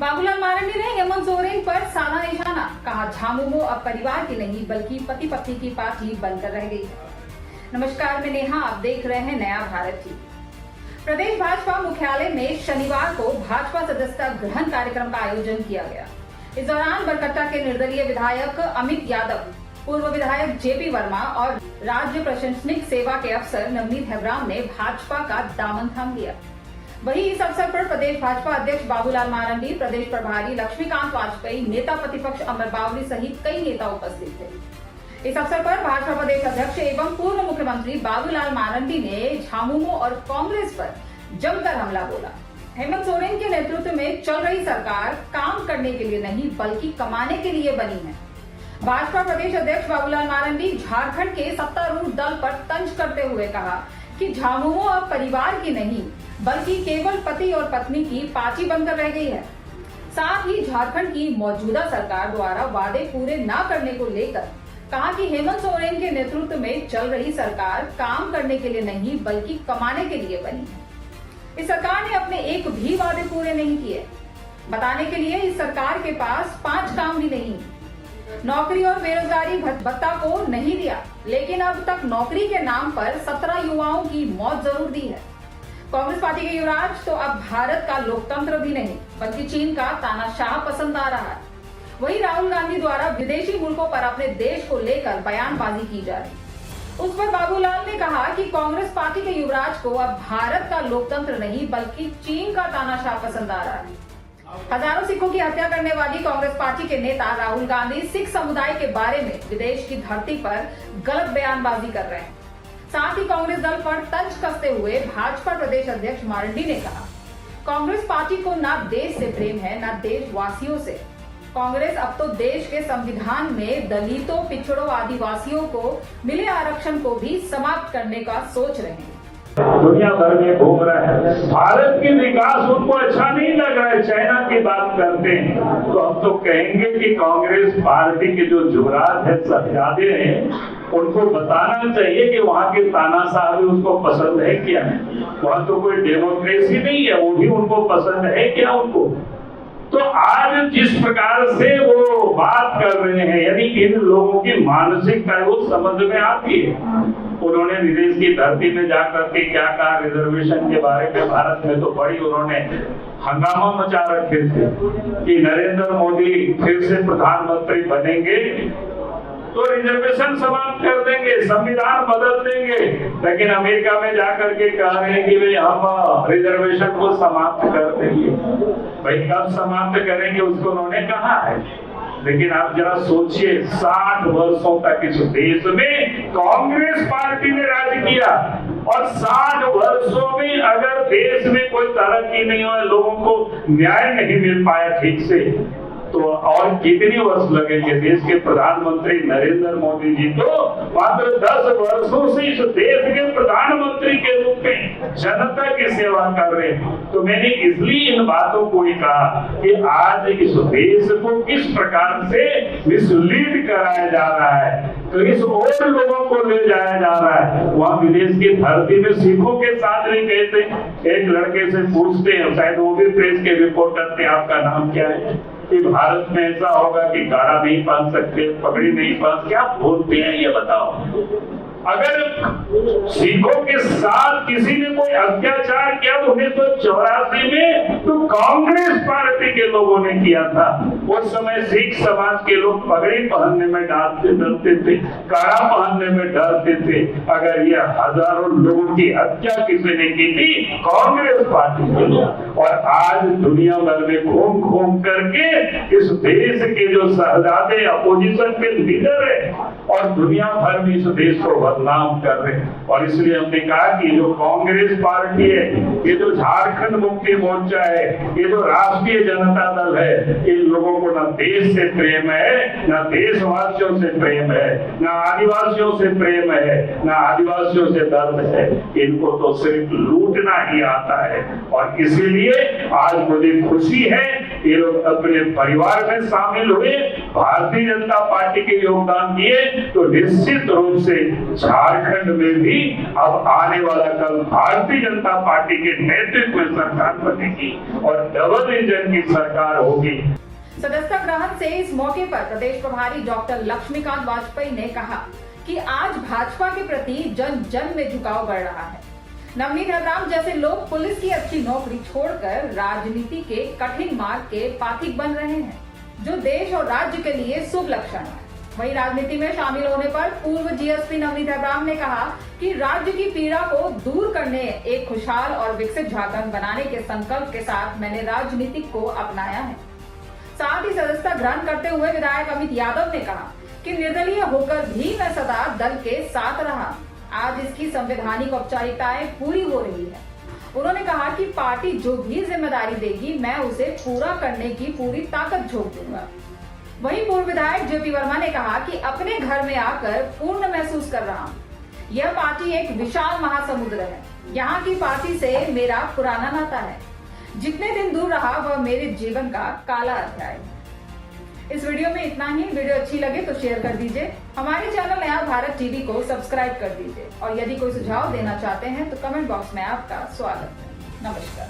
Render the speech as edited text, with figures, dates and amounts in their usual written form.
बाबूलाल मारंडी ने हेमंत सोरेन पर साधा निशाना, कहा झामुमो अब परिवार की नहीं बल्कि पति पत्नी की पार्टी बनकर रह गई है। नमस्कार, मैं नेहा, आप देख रहे हैं नया भारत टीवी। प्रदेश भाजपा मुख्यालय में शनिवार को भाजपा सदस्यता ग्रहण कार्यक्रम का आयोजन किया गया। इस दौरान बरकट्टा के निर्दलीय विधायक अमित यादव, पूर्व विधायक जेपी वर्मा और राज्य प्रशासनिक सेवा के अफसर नवनीत हेब्राम ने भाजपा का दामन थाम लिया। वहीं इस अवसर पर प्रदेश भाजपा अध्यक्ष बाबूलाल मारंडी, प्रदेश प्रभारी लक्ष्मीकांत वाजपेयी, नेता प्रतिपक्ष अमर बावरी सहित कई नेता उपस्थित थे। इस अवसर पर भाजपा प्रदेश अध्यक्ष एवं पूर्व मुख्यमंत्री बाबूलाल मारंडी ने झामुमो और कांग्रेस पर जमकर हमला बोला। हेमंत सोरेन के नेतृत्व में चल रही सरकार काम करने के लिए नहीं बल्कि कमाने के लिए बनी है। भाजपा प्रदेश अध्यक्ष बाबूलाल मारंडी झारखंड के सत्तारूढ़ दल पर तंज करते हुए कहा कि झामुमो अब परिवार की नहीं बल्कि केवल पति और पत्नी की पार्टी बनकर रह गई है। साथ ही झारखंड की मौजूदा सरकार द्वारा वादे पूरे न करने को लेकर कहा कि हेमंत सोरेन के नेतृत्व में चल रही सरकार काम करने के लिए नहीं बल्कि कमाने के लिए बनी है। इस सरकार ने अपने एक भी वादे पूरे नहीं किए। बताने के लिए इस सरकार के पास 5 काम भी नहीं। नौकरी और बेरोजगारी भत्ता को नहीं दिया, लेकिन अब तक नौकरी के नाम पर 17 युवाओं की मौत जरूर दी है। कांग्रेस पार्टी के युवराज तो अब भारत का लोकतंत्र भी नहीं बल्कि चीन का तानाशाह पसंद आ रहा है। वहीं राहुल गांधी द्वारा विदेशी मुल्कों पर अपने देश को लेकर बयानबाजी की जा रही। उस पर बाबूलाल ने कहा कि कांग्रेस पार्टी के युवराज को अब भारत का लोकतंत्र नहीं बल्कि चीन का तानाशाह पसंद आ रहा है। हजारों सिखों की हत्या करने वाली कांग्रेस पार्टी के नेता राहुल गांधी सिख समुदाय के बारे में विदेश की धरती पर गलत बयानबाजी कर रहे हैं। साथ ही कांग्रेस दल पर तंज कसते हुए भाजपा प्रदेश अध्यक्ष मारंडी ने कहा, कांग्रेस पार्टी को न देश से प्रेम है न देशवासियों से। कांग्रेस अब तो देश के संविधान में दलितों, पिछड़ों, आदिवासियों को मिले आरक्षण को भी समाप्त करने का सोच रहे हैं। दुनिया भर में घूम रहा है। भारत की विकास उनको अच्छा नहीं लग रहा है। चाइना की बात करते हैं तो हम तो कहेंगे कि कांग्रेस पार्टी के जो जुमरात है, शहजादे हैं, उनको बताना चाहिए कि वहाँ के तानाशाह भी उसको पसंद है क्या है। वहाँ तो कोई डेमोक्रेसी नहीं है, वो भी उनको पसंद है क्या उनको। तो आज जिस प्रकार से वो बात कर रहे हैं, यानी इन लोगों की मानसिकता वो समझ में आती है। उन्होंने विदेश की धरती में जाकर के क्या कहा रिजर्वेशन के बारे में, भारत में तो बड़ी उन्होंने हंगामा मचा रखे थे कि नरेंद्र मोदी फिर से प्रधानमंत्री बनेंगे तो रिजर्वेशन समाप्त कर देंगे, संविधान बदल देंगे। लेकिन अमेरिका में जाकर के कह रहे हैं कि भाई हम रिजर्वेशन को समाप्त कर देंगे। भाई कब समाप्त करेंगे उसको उन्होंने कहा है। लेकिन आप जरा सोचिए, 60 वर्षों तक इस देश में कांग्रेस पार्टी ने राज किया और 60 वर्षों में अगर देश में कोई तरक्की नहीं हुआ, लोगों को न्याय नहीं मिल पाया ठीक से, तो और कितने वर्ष लगेंगे। देश के प्रधानमंत्री नरेंद्र मोदी जी तो मात्र 10 वर्षों से इस देश के प्रधानमंत्री के रूप में जनता की सेवा कर रहे हैं। तो मैंने इसलिए इन बातों को ही कहा कि आज इस देश को किस प्रकार से मिसलीड कराया जा रहा है, तो इस और लोगों को ले जाया जा रहा है। वहाँ विदेश की धरती में सिखों के साथ भी कहते, एक लड़के से पूछते हैं, शायद वो भी प्रेस के रिपोर्टर थे, आपका नाम क्या है, कि भारत में ऐसा होगा कि गाड़ा नहीं पहन सकते, पगड़ी नहीं पहन, क्या बोलते हैं ये बताओ। अगर सिखों के साथ किसी ने कोई अत्याचार किया तो 1984 में तो कांग्रेस पार्टी के लोगों ने किया था। उस समय सिख समाज के लोग पगड़ी पहनने में डरते थे, काड़ा पहनने में डरते थे। अगर ये हजारों लोगों की हत्या किसी ने की थी, कांग्रेस पार्टी के लोग। और आज दुनिया भर में घूम घूम करके इस देश के जो शहजादे अपोजिशन के लीडर है और दुनिया भर में इस देश को बदनाम कर रहे हैं। और इसलिए हमने कहा कि जो कांग्रेस पार्टी है, ये जो झारखंड मुक्ति मोर्चा है, ये जो राष्ट्रीय जनता दल है, इन लोगों को न देश से प्रेम है, न देशवासियों से प्रेम है, न आदिवासियों से प्रेम है, न आदिवासियों से दर्द है। इनको तो सिर्फ लूटना ही आता है। और इसीलिए आज मुझे खुशी है ये लोग अपने परिवार में शामिल हुए, भारतीय जनता पार्टी के योगदान दिए, तो निश्चित रूप से झारखंड में भी अब आने वाला कल भारतीय जनता पार्टी के के नेतृत्व में सरकार बनेगी और डबल इंजन की सरकार होगी। सदस्यता ग्रहण से इस मौके पर प्रदेश प्रभारी डॉक्टर लक्ष्मीकांत वाजपेयी ने कहा कि आज भाजपा के प्रति जन जन में झुकाव बढ़ रहा है। नवनीत हरराम जैसे लोग पुलिस की अच्छी नौकरी छोड़कर राजनीति के कठिन मार्ग के पाथिक बन रहे हैं, जो देश और राज्य के लिए शुभ लक्षण है। वहीं राजनीति में शामिल होने पर पूर्व जीएसपी नवनीत हरराम ने कहा कि राज्य की पीड़ा को दूर करने, एक खुशहाल और विकसित झारखंड बनाने के संकल्प के साथ मैंने राजनीति को अपनाया है। साथ ही सदस्यता ग्रहण करते हुए विधायक अमित यादव ने कहा कि निर्दलीय होकर भी मैं सदा दल के साथ रहा। आज इसकी संवैधानिक औपचारिकताएं पूरी हो रही है। उन्होंने कहा कि पार्टी जो भी जिम्मेदारी देगी मैं उसे पूरा करने की पूरी ताकत झोंक दूंगा। वहीं पूर्व विधायक जेपी वर्मा ने कहा कि अपने घर में आकर पूर्ण महसूस कर रहा हूँ। यह पार्टी एक विशाल महासमुद्र है। यहाँ की पार्टी से मेरा पुराना नाता है। जितने दिन दूर रहा वह मेरे जीवन का काला अध्याय। इस वीडियो में इतना ही। वीडियो अच्छी लगे तो शेयर कर दीजिए। हमारे चैनल नया भारत टीवी को सब्सक्राइब कर दीजिए और यदि कोई सुझाव देना चाहते हैं तो कमेंट बॉक्स में आपका स्वागत है। नमस्कार।